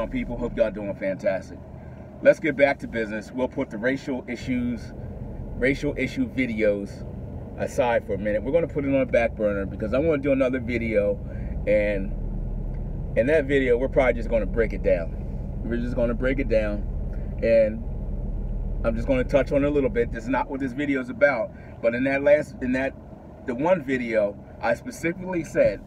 on, people? Hope y'all doing fantastic. Let's get back to business. We'll put the racial issue videos aside for a minute. We're going to put it on the back burner because I want to do another video, and in that video, we're probably just going to break it down. We're just going to break it down, and I'm just going to touch on it a little bit. This is not what this video is about, but the one video, I specifically said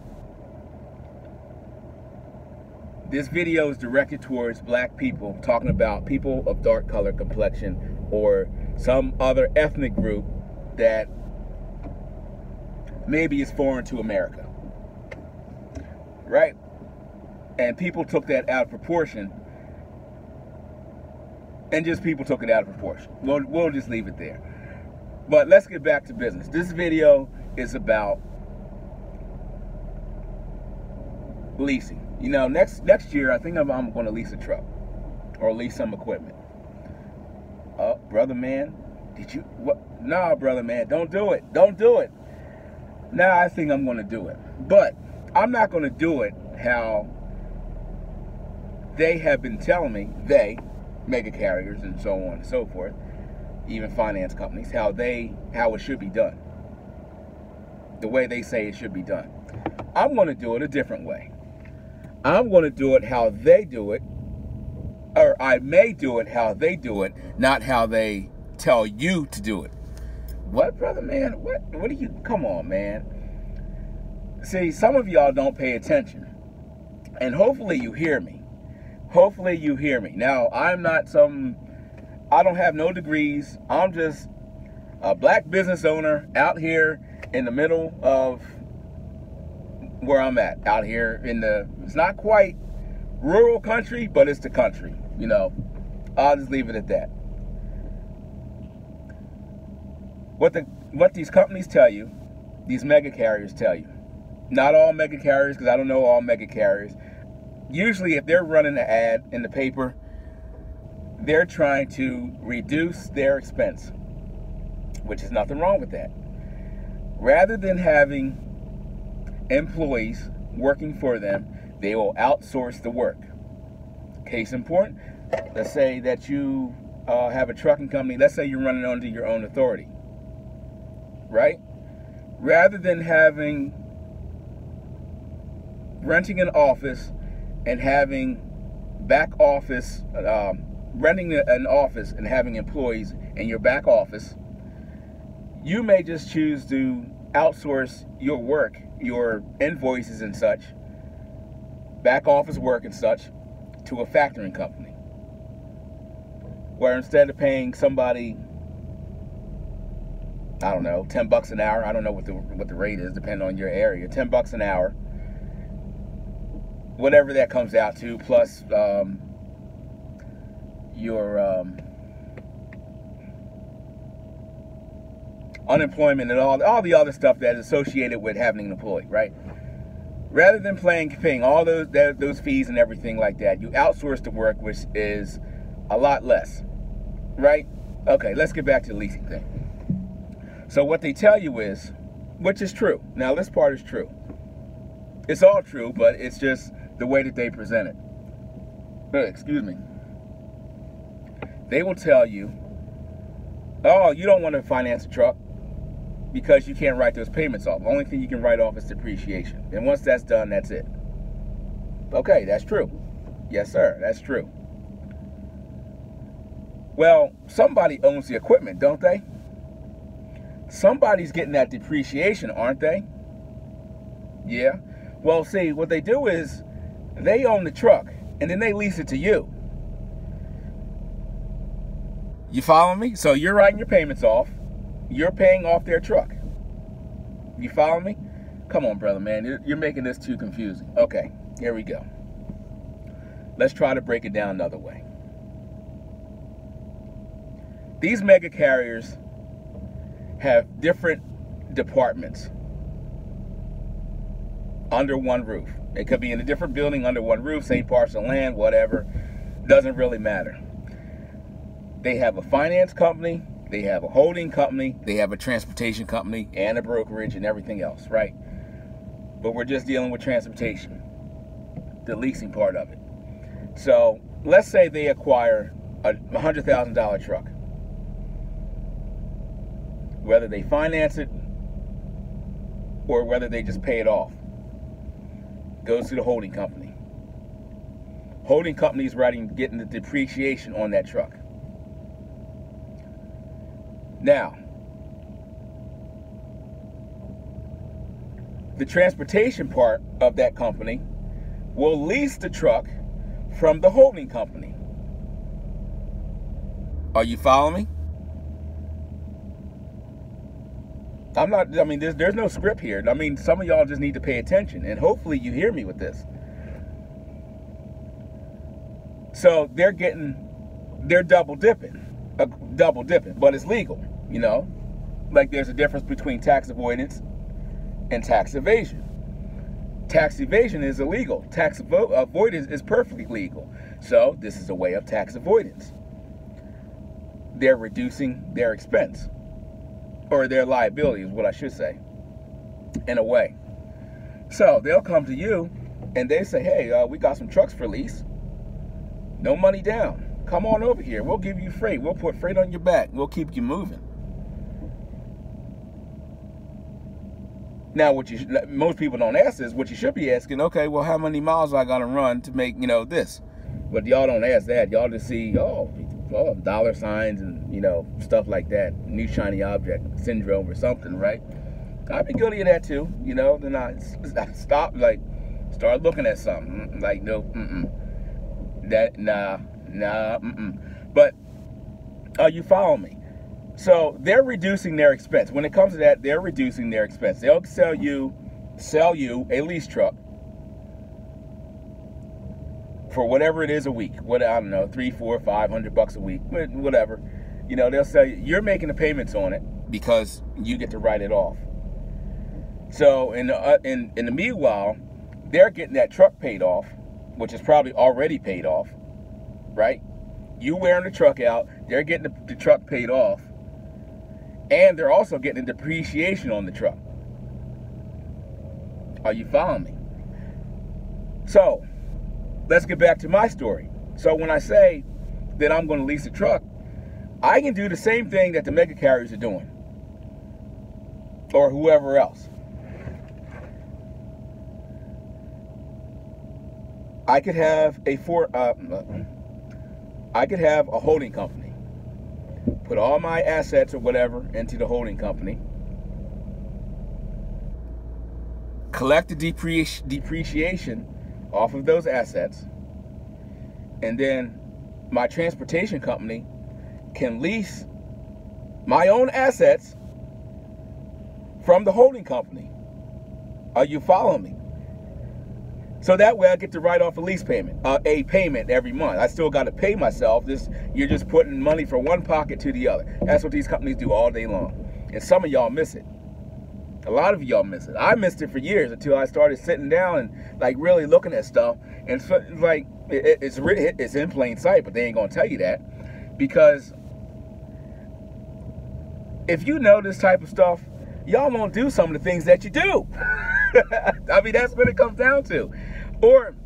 this video is directed towards black people, talking about people of dark color complexion or some other ethnic group that maybe is foreign to America, right? And people took that out of proportion, and just people took it out of proportion. We'll just leave it there. But let's get back to business. This video is about leasing. You know, next year, I think I'm going to lease a truck or lease some equipment. Brother man, did you, what? Nah, brother man, don't do it. Don't do it. Nah, I think I'm going to do it. But I'm not going to do it how they have been telling me, mega carriers and so on and so forth, even finance companies, how it should be done. The way they say it should be done. I'm going to do it a different way. I'm going to do it how they do it, or I may do it how they do it, not how they tell you to do it. What, brother man? What do you, come on, man. See, some of y'all don't pay attention, and hopefully you hear me. Hopefully you hear me. Now, I don't have no degrees. I'm just a black business owner out here in the middle of where I'm at. Out here in it's not quite rural country, but it's the country, you know. I'll just leave it at that. What these companies tell you, these mega carriers tell you, not all mega carriers, because I don't know all mega carriers. Usually if they're running an ad in the paper, they're trying to reduce their expense, which is nothing wrong with that. Rather than having employees working for them, they will outsource the work. Case in point, let's say that you have a trucking company. Let's say you're running under your own authority, right? Rather than renting an office and having back office, renting an office and having employees in your back office, you may just choose to outsource your work, your invoices and such, back office work and such, to a factoring company, where instead of paying somebody, I don't know, $10 an hour, I don't know what the rate is, depending on your area, $10 an hour, whatever that comes out to, plus your unemployment and all the other stuff that is associated with having an employee, right? Rather than paying all those fees and everything like that, you outsource the work, which is a lot less, right? Okay, let's get back to the leasing thing. So what they tell you is, which is true. Now this part is true. It's all true, but it's just the way that they present it. Excuse me. They will tell you, oh, you don't want to finance a truck because you can't write those payments off. The only thing you can write off is depreciation. And once that's done, that's it. Okay, that's true. Yes, sir, that's true. Well, somebody owns the equipment, don't they? Somebody's getting that depreciation, aren't they? Yeah. Well, see, what they do is they own the truck and then they lease it to you. You follow me? So you're writing your payments off. You're paying off their truck. You follow me? Come on, brother, man. You're making this too confusing. Okay, here we go. Let's try to break it down another way. These mega carriers have different departments under one roof. It could be in a different building under one roof, same parcel of land, whatever. Doesn't really matter. They have a finance company, they have a holding company, they have a transportation company, and a brokerage and everything else, right? But we're just dealing with transportation, the leasing part of it. So let's say they acquire a $100,000 truck. Whether they finance it or whether they just pay it off, goes to the holding company. Holding company is getting the depreciation on that truck. Now, the transportation part of that company will lease the truck from the holding company. Are you following me? There's no script here. I mean, some of y'all just need to pay attention, and hopefully you hear me with this. So they're double dipping, but it's legal, you know? Like there's a difference between tax avoidance and tax evasion. Tax evasion is illegal. Tax avoidance is perfectly legal. So this is a way of tax avoidance. They're reducing their expense, or their liability is what I should say, in a way. So they'll come to you and they say, hey, we got some trucks for lease. No money down. Come on over here. We'll give you freight. We'll put freight on your back. We'll keep you moving. Now, most people don't ask this. What you should be asking, okay, well, how many miles I got to run to make, this? But y'all don't ask that. Y'all just see, dollar signs and, stuff like that. New shiny object syndrome or something, right? I've been guilty of that too, Then I start looking at something. Like, no, But are you following me? So they're reducing their expense. When it comes to that, they're reducing their expense. They'll sell you a lease truck for whatever it is a week. What, I don't know, $300, $400, $500 a week, whatever. They'll sell you. You're making the payments on it because you get to write it off. So in the meanwhile, they're getting that truck paid off, which is probably already paid off, right? You wearing the truck out, they're getting the truck paid off, and they're also getting the depreciation on the truck. Are you following me? So let's get back to my story. So when I say that I'm going to lease a truck, I can do the same thing that the mega carriers are doing, or whoever else. I could have a holding company, put all my assets or whatever into the holding company, collect the depreciation off of those assets, and then my transportation company can lease my own assets from the holding company. Are you following me? So that way I get to write off a lease payment, a payment every month. I still got to pay myself. You're just putting money from one pocket to the other. That's what these companies do all day long. And some of y'all miss it. A lot of y'all miss it. I missed it for years until I started sitting down and really looking at stuff. And so, it's in plain sight, but they ain't gonna tell you that, because if you know this type of stuff, y'all won't do some of the things that you do. That's what it comes down to. Or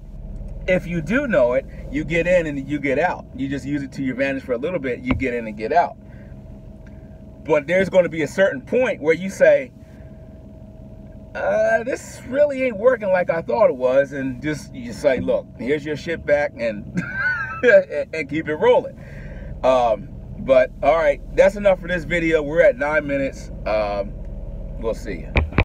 if you do know it, you get in and you get out. You just use it to your advantage for a little bit. You get in and get out. But there's going to be a certain point where you say, this really ain't working like I thought it was, and you say, look, here's your shit back, and and keep it rolling. But all right, that's enough for this video. We're at 9 minutes. We'll see you.